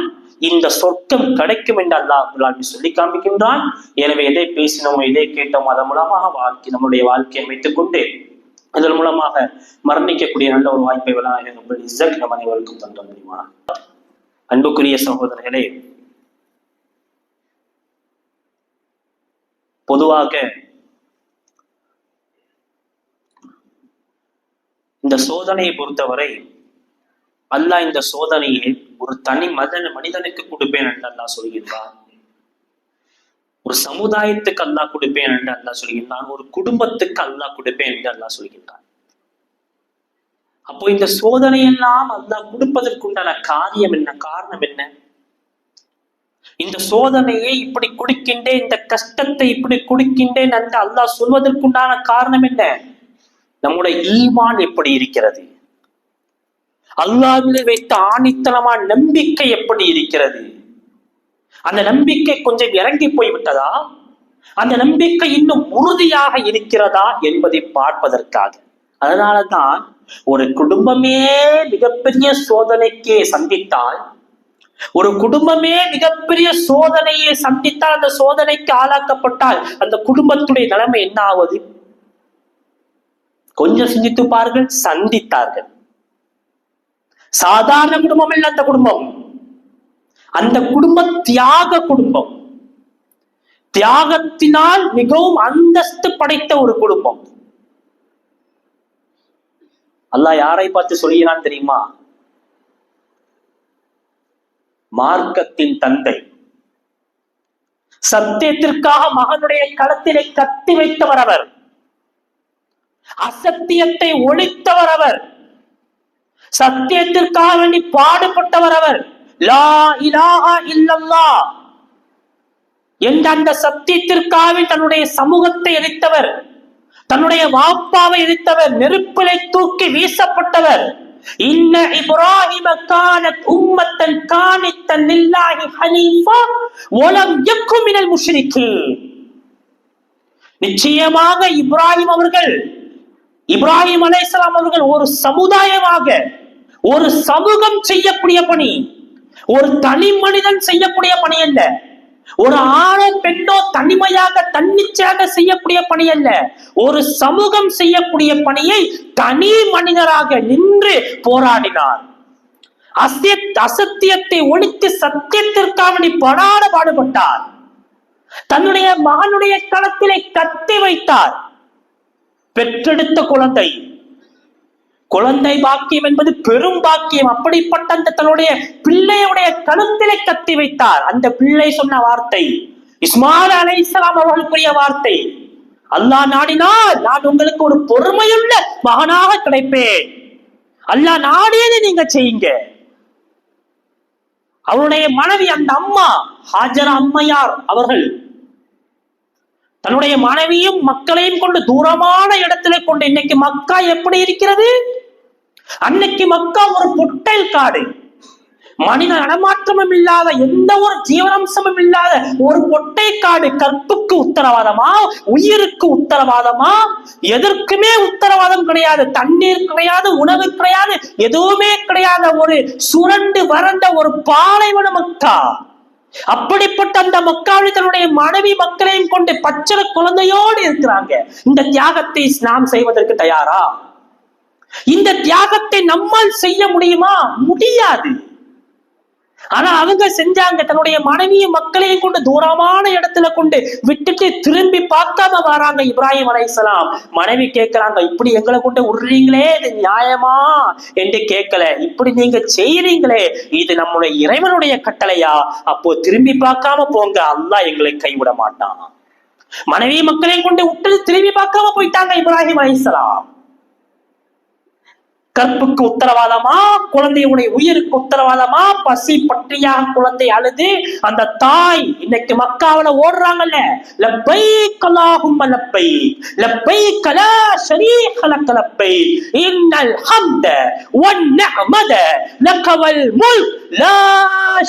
இந்த சொர்க்கம் கிடைக்கும் என்று அல்லாஹ் சொல்லி காண்பிக்கின்றான். எனவே எதை பேசினோமோ, எதை கேட்டோமோ அதன் மூலமாக நம்முடைய வாழ்க்கையை அமைத்துக் கொண்டு அதன் மூலமாக மரணிக்கக்கூடிய நல்ல ஒரு வாய்ப்பை நம் அனைவருக்கும் தந்த முடியுமா? அன்புக்குரிய சகோதரர்களே, பொதுவாக இந்த சோதனையை பொறுத்தவரை அல்லாஹ் இந்த சோதனையை ஒரு தனி மனிதனுக்கு கொடுப்பேன் என்று அல்லாஹ் சொல்கின்றான். ஒரு சமுதாயத்துக்கு அல்லாஹ் கொடுப்பேன் என்று அல்லாஹ் சொல்கின்றான். ஒரு குடும்பத்துக்கு அல்லாஹ் கொடுப்பேன் என்று அல்லாஹ் சொல்கின்றான். அப்போ இந்த சோதனையெல்லாம் அல்லாஹ் கொடுப்பதற்குண்டான காரியம் என்ன, காரணம் என்ன? இந்த சோதனையை இப்படி கொடுக்கின்றேன், இந்த கஷ்டத்தை இப்படி கொடுக்கின்றேன் என்று அல்லாஹ் சொல்வதற்குண்டான காரணம் என்ன? நம்முடைய ஈமான் எப்படி இருக்கிறது, அல்லாஹ்விலே வைத்த ஆணித்தனமான நம்பிக்கை எப்படி இருக்கிறது? அந்த நம்பிக்கை கொஞ்சம் இறங்கி போய்விட்டதா, அந்த நம்பிக்கை இன்னும் உறுதியாக இருக்கிறதா என்பதை பார்ப்பதற்காக. அதனாலதான் ஒரு குடும்பமே மிகப்பெரிய சோதனைக்கு சந்தித்தால், ஒரு குடும்பமே மிகப்பெரிய சோதனையை சந்தித்தால், அந்த சோதனைக்கு ஆளாக்கப்பட்டால் அந்த குடும்பத்துடைய நிலைமை என்ன ஆவது? கொஞ்சம் சிந்தித்து பாருங்கள். சந்தித்தார்கள். சாதாரண குடும்பம் இல்ல அந்த குடும்பம். அந்த குடும்பம் தியாக குடும்பம், தியாகத்தினால் மிகவும் அந்தஸ்து படைத்த ஒரு குடும்பம். அல்லாஹ் யாரை பார்த்து சொல்கிறான் தெரியுமா? மார்க்கத்தின் தந்தை, சத்தியத்திற்காக மகனுடைய களத்திலே கத்தி வைத்தவர் அவர், அசத்தியத்தை ஒழித்தவர் அவர், சத்தியத்திற்காக வேண்டி பாடுபட்டவர் அவர். லா இலாஹா இல்லல்லாஹ் என்ற அந்த சத்தியத்திற்காக தன்னுடைய சமூகத்தை எரித்தவர், தன்னுடைய வாப்பாவை எரித்தவர், நெருப்பிலை தூக்கி வீசப்பட்டவர். இன்ன இப்ராஹிம கானத் உம்மத்தன் கானித்தன் லில்லாஹி ஹனீஃபா வலம் யக்கு மினல் முஷ்ரிக்கீன். நிச்சயமாக இப்ராஹிம் அலைஹிஸ்ஸலாம் அவர்கள் ஒரு சமுதாயமாக, ஒரு சமூகம் செய்யக்கூடிய பணி, ஒரு தனி மனிதன் செய்யக்கூடிய பணி அல்ல, ஒரு ஆணோ பெண்ணோ தனிமையாக தன்னிச்சையாக செய்யக்கூடிய பணி அல்ல, ஒரு சமூகம் செய்யக்கூடிய பணியை தனி மனிதராக நின்று போராடினார். அசத்தியத்தை ஒழித்து சத்தியத்திற்காக பாடுபட்டார். தன்னுடைய மகனுடைய களத்திலே கத்தி வைத்தார். பெற்றெடுத்த குழந்தை, குழந்தை பாக்கியம் என்பது பெரும் பாக்கியம். அப்படிப்பட்ட அந்த தன்னுடைய பிள்ளையுடைய கழுத்திலே கத்தி வைத்தார். அந்த பிள்ளை சொன்ன வார்த்தை இஸ்மாயில் அலைஹிஸ்ஸலாம் அவர்களுக்குரிய வார்த்தை, அல்லாஹ் நாடினால் நான் உங்களுக்கு ஒரு பொறுமையுள்ள மகனாக கிடைப்பேன். அல்லாஹ் நாடியதை நீங்க செய்யுங்க. அவருடைய மனைவி அந்த அம்மா ஹாஜரா அம்மையார் அவர்கள் தன்னுடைய மனைவியும் மக்களையும் கொண்டு தூரமான இடத்திலே கொண்டு, இன்னைக்கு மக்கா எப்படி இருக்கிறது? அன்னைக்கு மக்கா ஒரு பொட்டல் காடு, மனித நடமாற்றமும் இல்லாத, எந்த ஒரு ஜீவனம்சமும் இல்லாத ஒரு பொட்டை காடு. கற்புக்கு உத்தரவாதமா, உயிருக்கு உத்தரவாதமா? எதற்குமே உத்தரவாதம் கிடையாது. தண்ணீர் கிடையாது, உணவு கிடையாது, எதுவுமே கிடையாத ஒரு சுரண்டு வறண்ட ஒரு பாலைவன மக்கா. அப்படிப்பட்ட அந்த மக்காவில் தன்னுடைய மனைவி மக்களையும் கொண்டு பச்சள குழந்தையோடு இருக்கிறாங்க. இந்த தியாகத்தை நாம் செய்வதற்கு தயாரா? இந்த தியாகத்தை நம்மால் செய்ய முடியுமா? முடியாது. ஆனா அவங்க செஞ்சாங்க. தன்னுடைய மனைவியும் மக்களையும் கொண்டு தூரமான இடத்துல கொண்டு விட்டுட்டு திரும்பி பார்க்காம வராங்க இப்ராஹிம் அலைஹிஸ்ஸலாம். மனைவி கேட்கிறாங்க, இப்படி எங்களை கொண்டு விடுறீங்களே, இது நியாயமா என்று கேட்கல. இப்படி நீங்க செய்யறீங்களே, இது நம்முடைய இறைவனுடைய கட்டளையா? அப்போ திரும்பி பார்க்காம போங்க, அல்லாஹ் எங்களை கைவிட மாட்டான். மனைவி மக்களையும் கொண்டு விட்டு திரும்பி பார்க்காம போயிட்டாங்க இப்ராஹிம் அலைஹிஸ்ஸலாம். கற்புக்கு உத்தரவாதமா, குழந்தையுடைய உயிருக்கு உத்தரவாதமா? பசி பற்றியாக குழந்தை அழுது அந்த தாய் இன்னைக்கு மக்காவில ஓடுறாங்கல்ல, லப்பைக் அல்லாஹும்ம லப்பைக், லப்பைக் லா ஷரீக லக லப்பைக், இன்னல் ஹம்த வன் நிஅமத லக வல் முல்க் லா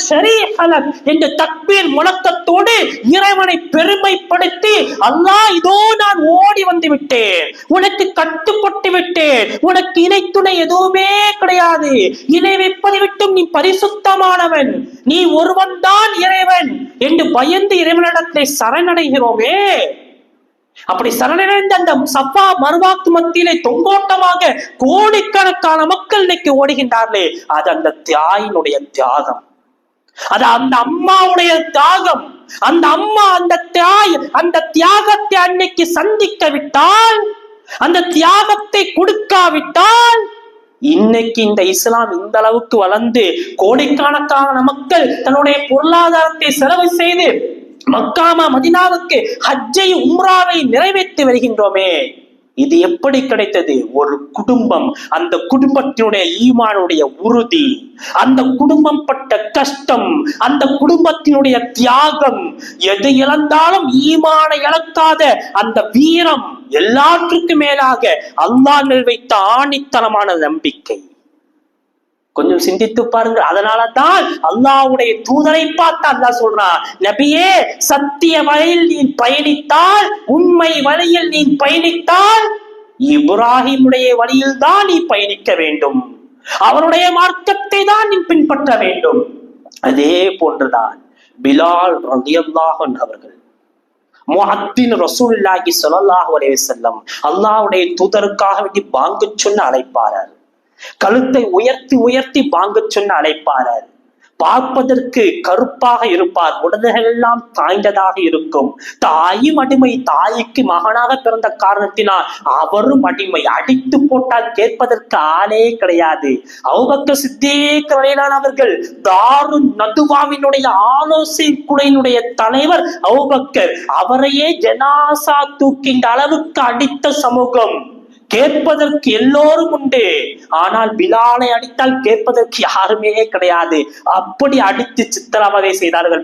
ஷரீக லக் என்று தக்பீர் முழக்கத்தோடு இறைவனை பெருமைப்படுத்தி, அல்லாஹ் இதோ நான் ஓடி வந்து விட்டேன், உனக்கு கட்டுப்பட்டு விட்டேன், உனக்கு இணை துணை எதுவுமே கிடையாது, இணை வைப்பதை விட்டும் நீ பரிசுத்தமானவன், நீ ஒருவன் தான் இறைவன் என்று பயந்து இறைவனிடத்திலே சரணடைகிறோமே. அப்படி சரணடைந்த அந்த சஃபா மர்வாக்கு மத்தியிலே தொங்கோட்டமாக கோடிக்கணக்கான மக்கள் இன்னைக்கு ஓடுகின்றார்களே, அது அந்த தாயினுடைய தியாகம், அது அந்த அம்மாவுடைய தியாகம். அந்த அம்மா, அந்த தாய் அந்த தியாகத்தை அன்னைக்கு சந்திக்க விட்டால், அந்த தியாகத்தை கொடுக்காவிட்டால், இன்னைக்கு இந்த இஸ்லாம் இந்த அளவுக்கு வளர்ந்து கோடிக்கணக்கான மக்கள் தன்னுடைய பொருளாதாரத்தை செலவு செய்து மக்காமா மதினாவுக்கு ஹஜ்ஜை உம்ராவை நிறைவேற்றி வருகின்றோமே. இது எப்படி கிடைத்தது? ஒரு குடும்பம், அந்த குடும்பத்தினுடைய ஈமானுடைய உறுதி, அந்த குடும்பம் பட்ட கஷ்டம், அந்த குடும்பத்தினுடைய தியாகம், எது இழந்தாலும் ஈமானை இழக்காத அந்த வீரம், எல்லாற்றுக்கும் மேலாக அல்லாஹ் வைத்த ஆணித்தனமான நம்பிக்கை. கொஞ்சம் சிந்தித்து பாருங்க. அதனாலதான் அல்லாஹ்வுடைய தூதரை பார்த்து அல்லாஹ் சொல்றான், நபியே, சத்திய வழியில் நீ பயணித்தால், உண்மை வழியில் நீ பயணித்தால், இப்ராஹிமுடைய வழியில் தான் நீ பயணிக்க வேண்டும், அவருடைய மார்க்கத்தை தான் நீ பின்பற்ற வேண்டும். அதே போன்றுதான் பிலால் ரலியல்லாஹு அன்ஹு அவர்கள் முஅத்தின் ரசூலுல்லாஹி ஸல்லல்லாஹு அலைஹி வஸல்லம் அல்லாஹ்வுடைய தூதருக்காக வேண்டி பாங்கு சொன்ன அழைப்பாரர், கழுத்தை உயர்த்தி உயர்த்தி பாங்கு சொன்ன அழைப்பாரர். பார்ப்பதற்கு கருப்பாக இருப்பார், உடல்கள் எல்லாம் தாய்ந்ததாக இருக்கும். தாயும் அடிமை, தாய்க்கு மகனாக பிறந்த காரணத்தினால் அவரும் அடிமை. அடித்து போட்டால் கேட்பதற்கு ஆளே கிடையாது. அபூபக்கர் சித்தீக் ரலியல்லாஹு அவர்கள் தாருன் நதுவாவினுடைய ஆலோசனை குழுவினுடைய தலைவர் அபூபக்கர், அவரையே ஜனாசா தூக்கின்ற அளவுக்கு அடித்த சமூகம். கேட்பதற்கு எல்லோரும் உண்டு, ஆனால் பிலாலை அடித்தால் கேட்பதற்கு யாருமே கிடையாது. அப்படி அடித்து சித்திரவதை செய்தார்கள்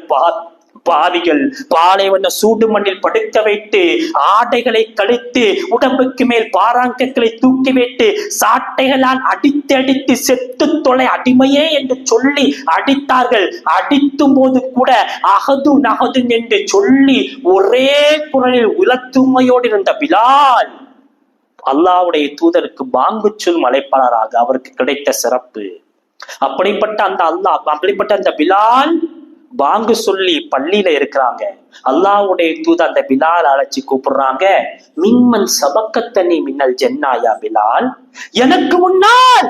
பாவிகள். பாலைவன சூடு மண்ணில் படுக்க வைத்து, ஆடைகளை கழித்து, உடம்புக்கு மேல் பாராங்கங்களை தூக்கி வைத்து, சாட்டைகளால் அடித்து அடித்து செத்து தொலை அடிமையே என்று சொல்லி அடித்தார்கள். அடித்தும் போது கூட அகது நகது என்று சொல்லி ஒரே குரலில் உலத்துமையோடு இருந்த பிலால் அல்லாஹ்வுடைய தூதருக்கு பாங்கு சொல்லும் அழைப்பாளராக அவருக்கு கிடைத்த சிறப்பு. அப்படிப்பட்ட அந்த பிலால் பாங்கு சொல்லி பள்ளியில இருக்கிறாங்க. அல்லாஹ்வுடைய தூதர் அந்த பிலால் அழைச்சி கூப்பிடுறாங்க, மின்மன் சபக்கத்தனி மின்னல் ஜென்னாயா பிலால், எனக்கு முன்னால்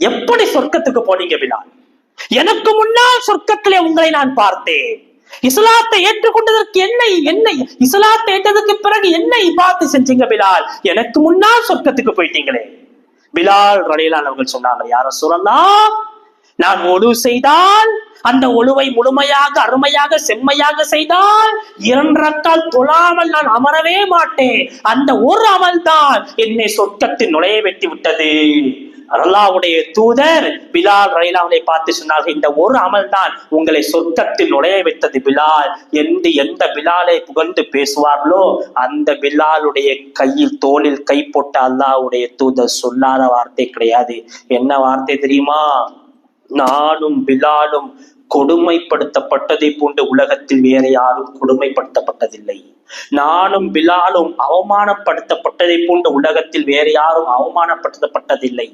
எப்படி சொர்க்கத்துக்கு போனீங்க பிலால்? எனக்கு முன்னால் சொர்க்கத்திலே உங்களை நான் பார்த்தேன், இஸ்லாத்தை ஏற்றுக்கொண்டதற்கு என்ன இஸ்லாத்தை ஏற்றதுக்கு பிறகு என்ன இபாதத் செஞ்சீங்க பிலால்? எனக்கு முன்னால் சொர்க்கத்துக்கு போயிட்டீங்களே. பிலால் ரலியல்லாஹு அவர்கள் சொன்னாங்க, யா ரசூலல்லாஹ், நான் ஒழு செய்தால் அந்த ஒழுவை முழுமையாக அருமையாக செம்மையாக செய்தால் 2 ரக்காத் தொழாமல் நான் அமரவே மாட்டேன். அந்த ஒரு அமல் தான் என்னை சொர்க்கத்தில் நுழைய வெட்டி விட்டது. அல்லாஹ்வுடைய தூதர் பிலால் ரலியல்லாஹு பார்த்து சொன்னார்கள், இந்த ஒரு அமல் தான் உங்களை சொர்க்கத்தில் நுழைய வைத்தது பிலால் என்று எந்த பிலாலை புகழ்ந்து பேசுவார்களோ அந்த பிலாலுடைய கையில் தோளில் கை போட்ட அல்லாஹ்வுடைய தூதர் சொல்லாத வார்த்தை கிடையாது. என்ன வார்த்தை தெரியுமா? நானும் பிலாலும் கொடுமைப்படுத்தப்பட்டதை போன்று உலகத்தில் வேற யாரும் கொடுமைப்படுத்தப்பட்டதில்லை. நானும் பிலாலும் அவமானப்படுத்தப்பட்டதை போன்ற உலகத்தில் வேற யாரும் அவமானப்படுத்தப்பட்டதில்லை.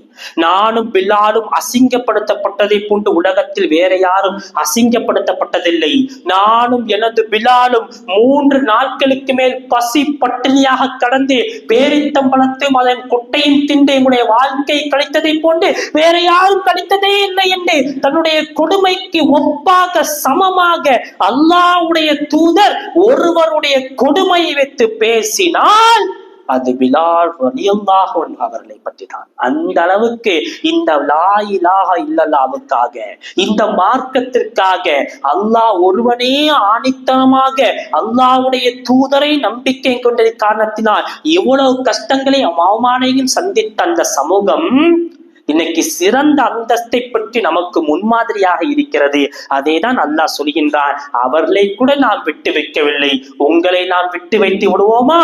நானும் பிலாலும் அசிங்கப்படுத்தப்பட்டதை போன்று உலகத்தில் வேற யாரும் அசிங்கப்படுத்தப்பட்டதில்லை. நானும் எனது பிலாலும் 3 நாட்களுக்கு மேல் பசி பட்டினியாக கடந்து பேரித்தம்பளத்தையும் அதன் கொட்டையும் தின்று என்னுடைய வாழ்க்கை கழித்ததை போன்று வேற யாரும் கழித்ததே இல்லை என்று தன்னுடைய கொடுமைக்கு ஒப்பாக சமமாக அல்லாஹ்வுடைய தூதர் ஒருவருடைய கொடுமையை வைத்து பேசினால் அது பிலால் ரலியல்லாஹு அன்ஹு அவர்களை பற்றி தான். அந்த அளவுக்கு இந்த லா இலாஹ இல்லல்லாஹ்வுக்காக, இந்த மார்க்கத்திற்காக அல்லாஹ் ஒருவனே ஆணித்தனமாக அல்லாஹ்வுடைய தூதரை நம்பிக்கை கொண்டது காரணத்தினால் எவ்வளவு கஷ்டங்களையும் அவமானங்களையும் சந்தித்த அந்த சமூகம் இன்னைக்கு சிறந்த அந்தஸ்தை பற்றி நமக்கு முன்மாதிரியாக இருக்கிறது. அதேதான் அல்லாஹ் சொல்கின்றான், அவர்களை கூட நாம் விட்டு வைக்கவில்லை, உங்களை நாம் விட்டு வைத்து விடுவோமா?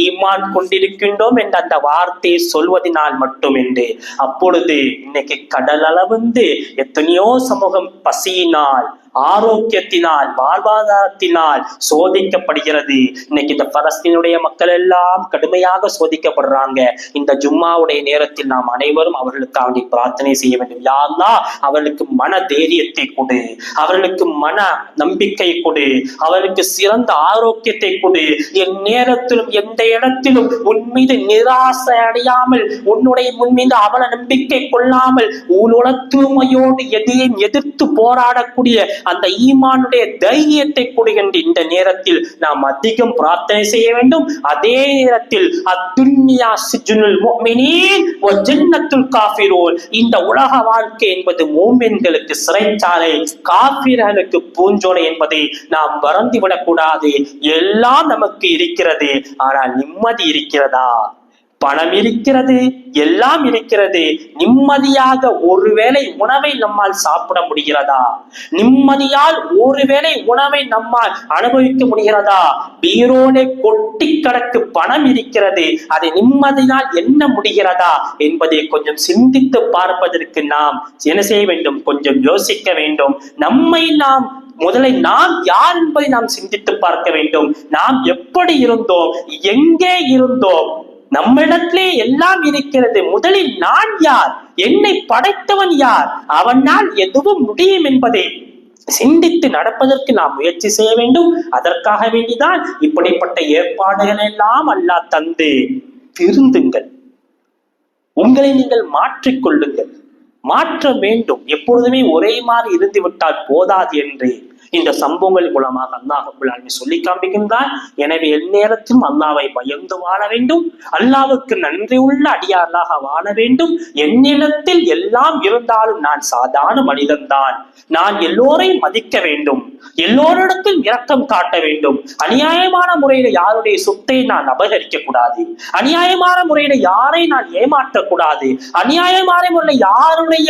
ஈமான் கொண்டிருக்கின்றோம் என்ற அந்த வார்த்தையை சொல்வதனால் மட்டும் என்று. அப்பொழுது இன்னைக்கு கடல் அளவுந்து எத்தனையோ சமூகம் பசியினால், ஆரோக்கியத்தினால், வாழ்வாதாரத்தினால் சோதிக்கப்படுகிறது. இன்னைக்கு இந்த பலஸ்தீனுடைய மக்கள் எல்லாம் கடுமையாக சோதிக்கப்படுறாங்க. இந்த ஜும்மாவுடைய நேரத்தில் நாம் அனைவரும் அவர்களுக்கு பிரார்த்தனை செய்ய வேண்டும். யா அல்லாஹ், அவர்களுக்கு மன தைரியத்தை கொடு, அவர்களுக்கு மன நம்பிக்கை கொடு, அவர்களுக்கு சிறந்த ஆரோக்கியத்தை கொடு. என் நேரத்திலும் எந்த இடத்திலும் உன் மீது நிராசை அடையாமல், உன்னுடைய முன் மீது அவல நம்பிக்கை கொள்ளாமல் உலக தூய்மையோடு எதையும் எதிர்த்து போராடக்கூடிய அந்த ஈமானுடைய தைரியத்தை கொடுக்கின்ற இந்த நேரத்தில் நாம் அதிகம் பிரார்த்தனை செய்ய வேண்டும். அதே நேரத்தில் அத்துன்யா சிஜ்னுல் முஃமினீன் வ ஜன்னத்துல் காஃபிரூன், இந்த உலக வாழ்க்கை என்பது மூமின்களுக்கு சிறைச்சாலை, காஃபிர்களுக்கு பூஞ்சோலை என்பதை நாம் மறந்துவிடக் கூடாது. எல்லாம் நமக்கு இருக்கிறது, ஆனால் நிம்மதி இருக்கிறதா? பணம் இருக்கிறது, எல்லாம் இருக்கிறது, நிம்மதியாக ஒருவேளை உணவை நம்மால் சாப்பிட முடிகிறதா? நிம்மதியால் ஒருவேளை உணவை நம்மால் அனுபவிக்க முடிகிறதா? பீரோலே கொட்டி கிடக்கு பணம் இருக்கிறது, அதை நிம்மதியால் என்ன முடிகிறதா என்பதை கொஞ்சம் சிந்தித்து பார்ப்பதற்கு நாம் என்ன செய்ய வேண்டும்? கொஞ்சம் யோசிக்க வேண்டும். நம்மை நாம் முதலில் நாம் யார் என்பதை நாம் சிந்தித்து பார்க்க வேண்டும். நாம் எப்படி இருந்தோம், எங்கே இருந்தோம்? நம்மிடத்திலே எல்லாம் இருக்கிறது. முதலில் நான் யார், என்னை படைத்தவன் யார், அவனால் எதுவும் முடியும் என்பதை சிந்தித்து நடப்பதற்கு நாம் முயற்சி செய்ய வேண்டும். அதற்காக வேண்டிதான் இப்படிப்பட்ட ஏற்பாடுகள் எல்லாம் அல்லாஹ் தந்து, திருந்துங்கள், உங்களை நீங்கள் மாற்றிக்கொள்ளுங்கள், மாற்ற வேண்டும். எப்பொழுதுமே ஒரே மாதிரி இருந்து விட்டால் போதாது என்று இந்த சம்பவங்கள் மூலமாக அல்லாஹ் ரப்பல் ஆலமீன் சொல்லி காண்பிக்கின்றார். எனவே எந்நேரத்திலும் அல்லாஹ்வை பயந்து வாழ வேண்டும், அல்லாஹ்வுக்கு நன்றி உள்ள அடியார்களாக வாழ வேண்டும். என்னிடத்தில் எல்லாம் இருந்தாலும் நான் சாதாரண மனிதன் தான், நான் எல்லோரையும் மதிக்க வேண்டும், எல்லோரிடத்தில் இரக்கம் காட்ட வேண்டும். அநியாயமான முறையில யாருடைய சொத்தை நான் அபகரிக்க கூடாது, அநியாயமான முறையில யாரை நான் ஏமாற்றக்கூடாது, அநியாயமான முறையில் யாருடைய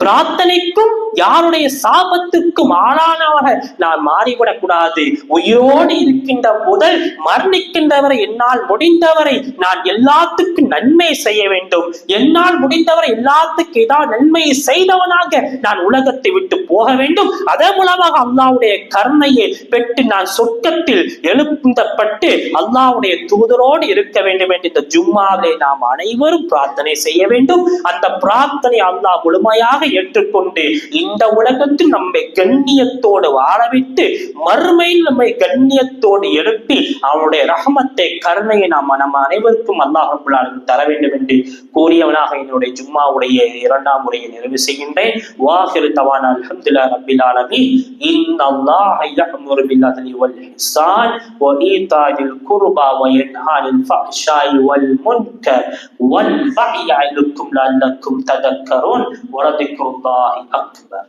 பிரார்த்தனைக்கும் யாருடைய சாபத்துக்கும் ஆளானவர்கள் நான் மாறிவிடக் கூடாது. உயிரோடு இருக்கின்ற முதல் மரணிக்கின்றவரை என்னால் முடிந்தவரை நான் எல்லாத்துக்கும் நன்மை செய்ய வேண்டும். என்னால் முடிந்தவரை எல்லாத்துக்கும் ஏதாவது நன்மையை செய்தவனாக நான் உலகத்தை விட்டு போக வேண்டும். அதன் மூலமாக அல்லாஹ்வுடைய கருணையை பெற்று நான் சொர்க்கத்தில் எழுப்பப்பட்டு அல்லாஹ்வுடைய தூதரோடு இருக்க வேண்டும் என்று இந்த ஜும்மாவிலே நாம் அனைவரும் பிரார்த்தனை செய்ய வேண்டும். அந்த பிரார்த்தனை அல்லாஹ் முழுமையாக ஏற்றுக்கொண்டு இந்த உலகத்தில் நம்மை கண்ணியத்தோடு வாழ வைத்து மறுமையில் நம்மை கண்ணியத்தோடு எழுப்பி அவனுடைய ரஹமத்தை கருணையை நம்ம அனைவருக்கும் அல்லாஹ் ரப்பல் ஆலமீன் தர வேண்டும் என்று கூறியவனாக என்னுடைய ஜும்மாவுடைய 2ஆம் உரையை நிறைவு செய்கின்றேன். வாஹிரு தவானா அல்ஹம்துலில்லாஹி ரப்பில் ஆலமீன். இன்னல்லாஹ யஅமுரு பில் அத்லி வல் இஹ்சான் வ ஈதாஇல் குர்பா வ யன்ஹா அனில் ஃபஹ்ஷாஇ வல் முன்கர் வல் பக்யி யஇதுக்கும் லஅல்லக்கும் ததக்கரூன் வ லதிக்ருல்லாஹி அக்பர்.